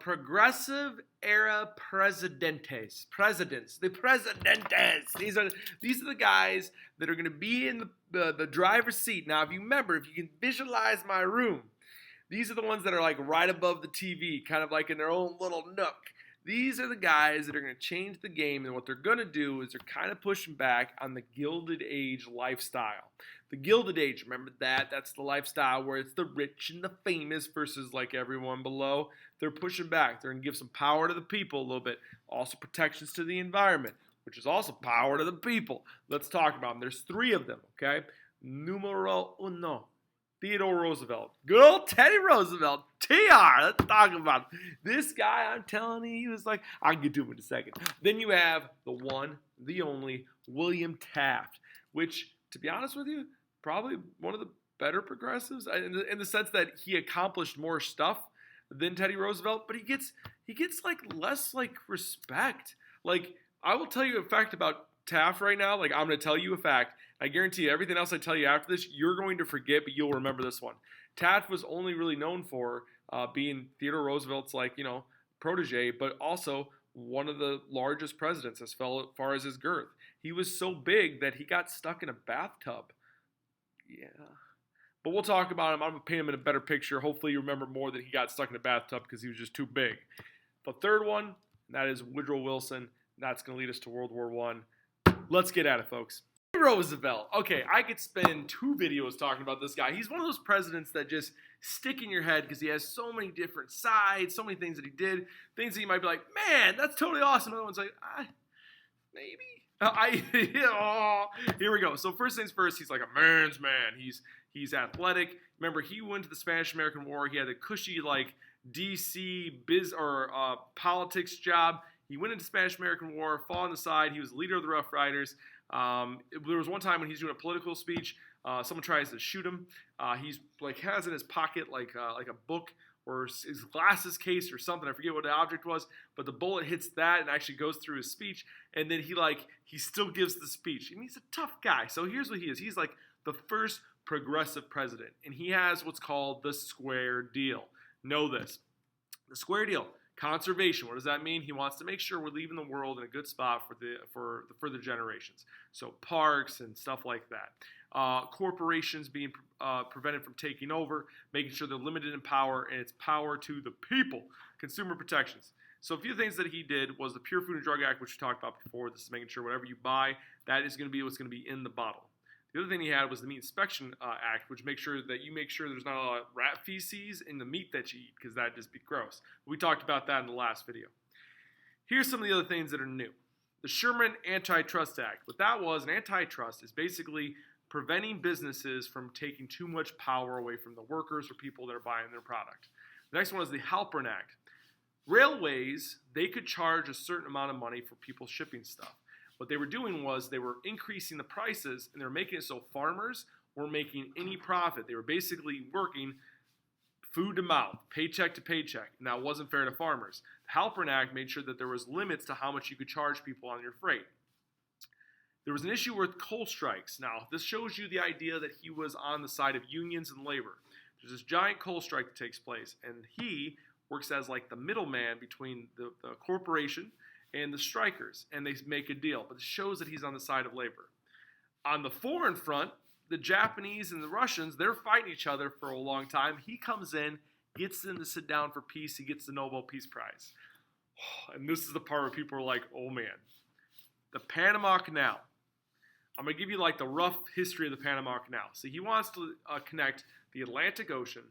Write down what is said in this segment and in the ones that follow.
progressive era presidentes. The presidentes. These are the guys that are going to be in the driver's seat. Now, if you can visualize my room, these are the ones that are like right above the TV, kind of like in their own little nook. These are the guys that are going to change the game, and what they're going to do is they're kind of pushing back on the Gilded Age lifestyle. The Gilded Age, remember that? That's the lifestyle where it's the rich and the famous versus like everyone below. They're pushing back. They're going to give some power to the people a little bit. Also protections to the environment, which is also power to the people. Let's talk about them. There's 3 of them, okay? Numero uno. Theodore Roosevelt. Good old Teddy Roosevelt. TR. Let's talk about him. This guy, I'm telling you, he was like, I'll get to him in a second. Then you have the one, the only, William Taft, which, to be honest with you, probably one of the better progressives in the sense that he accomplished more stuff than Teddy Roosevelt, but he gets like less like respect. Like, I will tell you a fact about Taft right now. Like, I'm going to tell you a fact. I guarantee you everything else I tell you after this, you're going to forget, but you'll remember this one. Taft was only really known for being Theodore Roosevelt's, protege, but also one of the largest presidents as far as his girth. He was so big that he got stuck in a bathtub. Yeah. But we'll talk about him. I'm going to paint him in a better picture. Hopefully you remember more that he got stuck in a bathtub because he was just too big. The third one, that is Woodrow Wilson. That's going to lead us to World War I. Let's get at it, folks. Roosevelt. Okay, I could spend 2 videos talking about this guy. He's one of those presidents that just stick in your head because he has so many different sides, so many things that he did, things that you might be like, man, that's totally awesome. Other one's like, maybe. Here we go. So first things first, he's like a man's man. He's athletic. Remember, he went to the Spanish-American War. He had a cushy DC politics job. He went into the Spanish-American War, fought on the side. He was the leader of the Rough Riders. There was one time when he's doing a political speech, someone tries to shoot him. He's has in his pocket like a book or his glasses case or something. I forget what the object was, but the bullet hits that and actually goes through his speech. And then he still gives the speech. I mean, he's a tough guy. So here's what he is. He's like the first progressive president, and he has what's called the Square Deal. Know this. The Square Deal. Conservation. What does that mean? He wants to make sure we're leaving the world in a good spot for the further generations. So parks and stuff like that. Corporations being prevented from taking over, making sure they're limited in power, and it's power to the people. Consumer protections. So a few things that he did was the Pure Food and Drug Act, which we talked about before. This is making sure whatever you buy, that is going to be what's going to be in the bottle. The other thing he had was the Meat Inspection Act, which makes sure there's not a lot of rat feces in the meat that you eat, because that'd just be gross. We talked about that in the last video. Here's some of the other things that are new. The Sherman Antitrust Act. What that was, an antitrust, is basically preventing businesses from taking too much power away from the workers or people that are buying their product. The next one is the Halpern Act. Railways, they could charge a certain amount of money for people shipping stuff. What they were doing was they were increasing the prices, and they were making it so farmers weren't making any profit. They were basically working food to mouth, paycheck to paycheck, and that wasn't fair to farmers. The Halpern Act made sure that there was limits to how much you could charge people on your freight. There was an issue with coal strikes. Now, this shows you the idea that he was on the side of unions and labor. There's this giant coal strike that takes place, and he works as like the middleman between the corporation and the strikers, and they make a deal. But it shows that he's on the side of labor. On the foreign front, the Japanese and the Russians, they're fighting each other for a long time. He comes in, gets them to sit down for peace. He gets the Nobel Peace Prize. And this is the part where people are like, oh man. The Panama Canal. I'm going to give you like the rough history of the Panama Canal. So he wants to connect the Atlantic Ocean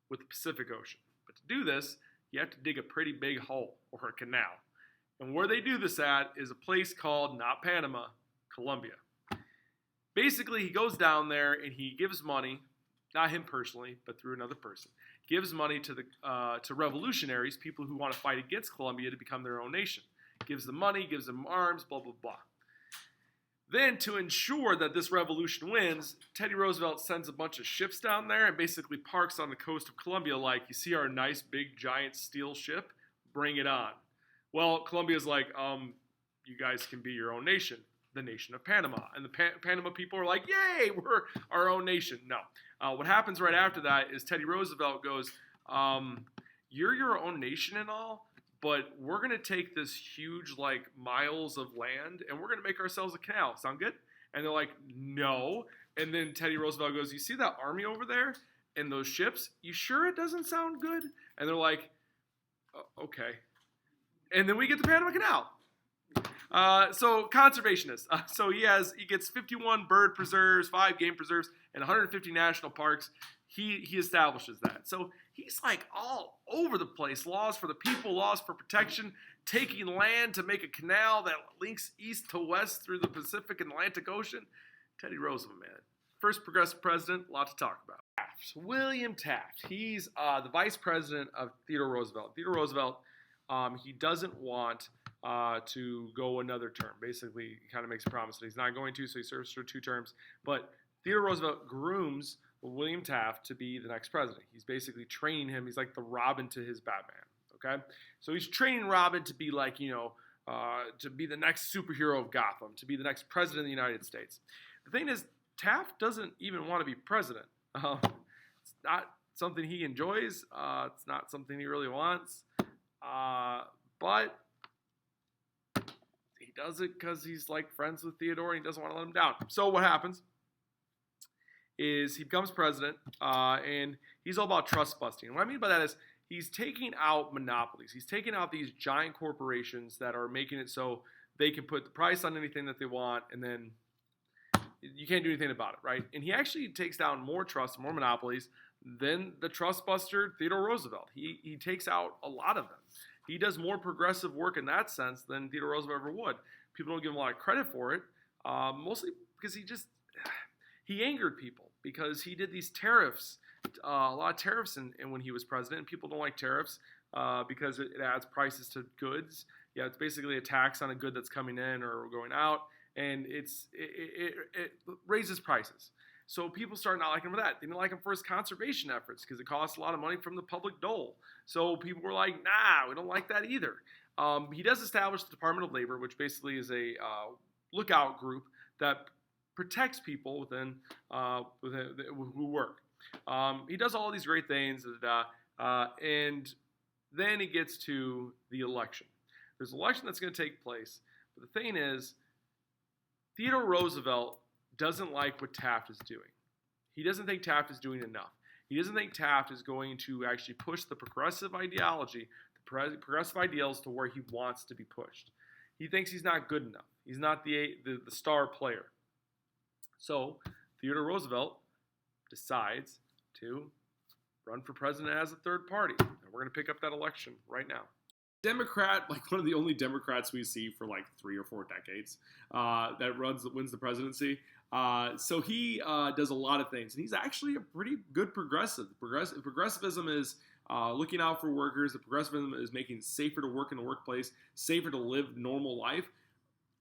with the Pacific Ocean. But to do this, you have to dig a pretty big hole or a canal. And where they do this at is a place called, not Panama, Colombia. Basically, he goes down there and he gives money, not him personally, but through another person, gives money to revolutionaries, people who want to fight against Colombia to become their own nation. Gives them money, gives them arms, blah, blah, blah. Then, to ensure that this revolution wins, Teddy Roosevelt sends a bunch of ships down there and basically parks on the coast of Colombia like, you see our nice, big, giant steel ship? Bring it on. Well, Colombia's like, you guys can be your own nation, the nation of Panama. And the Panama people are like, yay, we're our own nation. No. What happens right after that is Teddy Roosevelt goes, you're your own nation and all, but we're going to take this huge, like, miles of land, and we're going to make ourselves a canal. Sound good? And they're like, no. And then Teddy Roosevelt goes, you see that army over there and those ships? You sure it doesn't sound good? And they're like, okay. And then we get the Panama Canal. So conservationist. So he gets 51 bird preserves, 5 game preserves, and 150 national parks. He establishes that. So he's like all over the place. Laws for the people, laws for protection, taking land to make a canal that links east to west through the Pacific and Atlantic Ocean. Teddy Roosevelt, man. First progressive president, a lot to talk about. William Taft. He's the vice president of Theodore Roosevelt. Theodore Roosevelt, he doesn't want to go another term. Basically, he kind of makes a promise that he's not going to, so he serves for 2 terms. But Theodore Roosevelt grooms William Taft to be the next president. He's basically training him. He's like the Robin to his Batman, okay? So he's training Robin to be like, to be the next superhero of Gotham, to be the next president of the United States. The thing is, Taft doesn't even want to be president. It's not something he enjoys. It's not something he really wants. But he does it because he's like friends with Theodore and he doesn't want to let him down. So what happens is he becomes president, and he's all about trust busting. And what I mean by that is he's taking out monopolies. He's taking out these giant corporations that are making it so they can put the price on anything that they want, and then you can't do anything about it, right? And he actually takes down more trusts, more monopolies than the trust buster Theodore Roosevelt. He takes out a lot of them. He does more progressive work in that sense than Theodore Roosevelt ever would. People don't give him a lot of credit for it, mostly because he angered people because he did these tariffs, a lot of tariffs when he was president. And people don't like tariffs because it adds prices to goods. Yeah, it's basically a tax on a good that's coming in or going out, and it raises prices. So people started not liking him for that. They didn't like him for his conservation efforts because it costs a lot of money from the public dole. So people were like, nah, we don't like that either. He does establish the Department of Labor, which basically is a lookout group that protects people within who work. He does all these great things, and then he gets to the election. There's an election that's going to take place. But the thing is, Theodore Roosevelt doesn't like what Taft is doing. He doesn't think Taft is doing enough. He doesn't think Taft is going to actually push the progressive ideology, the progressive ideals to where he wants to be pushed. He thinks he's not good enough. He's not the star player. So Theodore Roosevelt decides to run for president as a third party. And we're going to pick up that election right now. Democrat, like one of the only Democrats we see for like 3 or 4 decades that wins the presidency. So he does a lot of things, and he's actually a pretty good progressive. Progressivism is looking out for workers. The progressivism is making it safer to work in the workplace, safer to live normal life.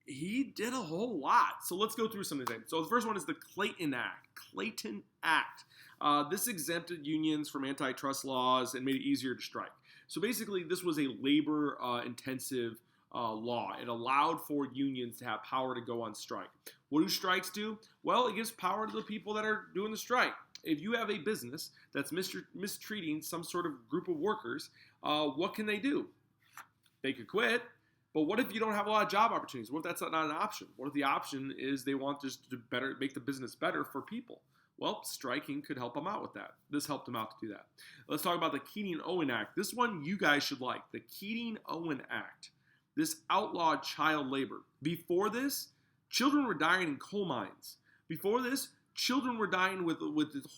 He did a whole lot. So let's go through some of these things. So the first one is the Clayton Act. Clayton Act. This exempted unions from antitrust laws and made it easier to strike. So basically, this was a labor-intensive law. It allowed for unions to have power to go on strike. What do strikes do? Well, it gives power to the people that are doing the strike. If you have a business that's mistreating some sort of group of workers, what can they do? They could quit. But what if you don't have a lot of job opportunities? What if that's not an option? What if the option is they want just to make the business better for people? Well, striking could help them out with that. This helped them out to do that. Let's talk about the Keating-Owen Act. This one you guys should like. The Keating-Owen Act. This outlawed child labor. Before this, children were dying in coal mines. Before this, children were dying with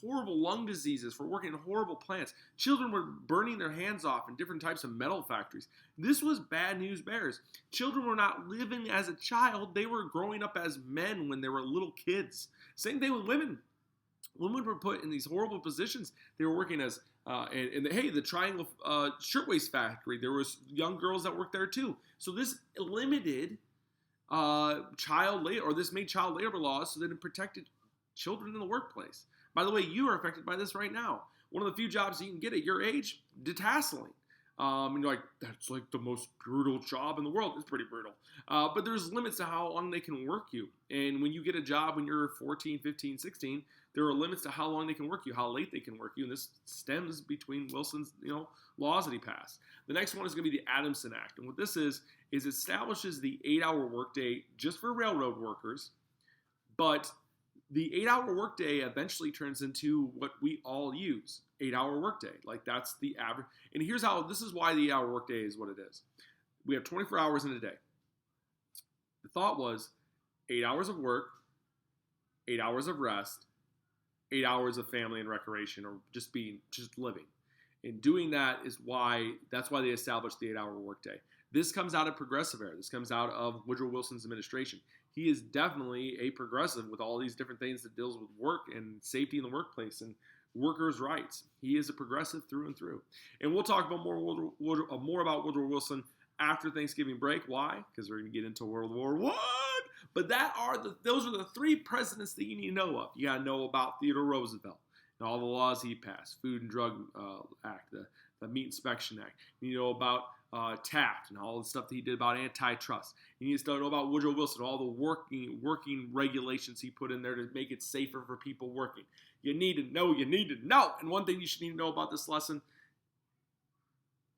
horrible lung diseases for working in horrible plants. Children were burning their hands off in different types of metal factories. This was bad news bears. Children were not living as a child. They were growing up as men when they were little kids. Same thing with women. Women were put in these horrible positions. They were working as, the Triangle Shirtwaist Factory. There was young girls that worked there too. So this limited child labor, or this made child labor laws so that it protected children in the workplace. By the way, you are affected by this right now. One of the few jobs you can get at your age, detasseling. And you're like, that's like the most brutal job in the world. It's pretty brutal. But there's limits to how long they can work you. And when you get a job when you're 14, 15, 16, there are limits to how long they can work you, how late they can work you. And this stems between Wilson's, laws that he passed. The next one is going to be the Adamson Act. And what this is it establishes the 8-hour workday just for railroad workers. But the 8-hour workday eventually turns into what we all use, 8-hour workday. Like that's the average. And this is why the 8-hour workday is what it is. We have 24 hours in a day. The thought was 8 hours of work, 8 hours of rest, 8 hours of family and recreation, or just living. And doing that's why they established the 8-hour workday. This comes out of progressive era. This comes out of Woodrow Wilson's administration. He is definitely a progressive with all these different things that deals with work and safety in the workplace and workers' rights. He is a progressive through and through. And we'll talk about more about Woodrow Wilson after Thanksgiving break. Why? Because we're going to get into World War I. But those are the three presidents that you need to know of. You got to know about Theodore Roosevelt and all the laws he passed, Food and Drug Act, the Meat Inspection Act. You need to know about Taft and all the stuff that he did about antitrust. You need to know about Woodrow Wilson, all the working regulations he put in there to make it safer for people working. You need to know. And one thing you should need to know about this lesson,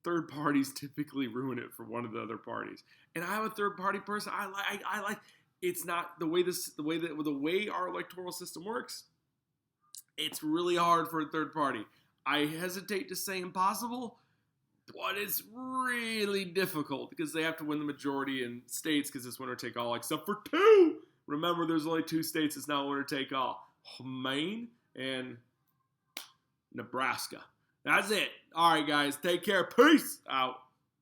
third parties typically ruin it for one of the other parties. And I'm a third party person. I like it's not the way our electoral system works. It's really hard for a third party. I hesitate to say impossible, but it's really difficult because they have to win the majority in states because it's winner take all, except for 2. Remember, there's only 2 states that's not winner take all: Maine and Nebraska. That's it. All right, guys, take care. Peace out.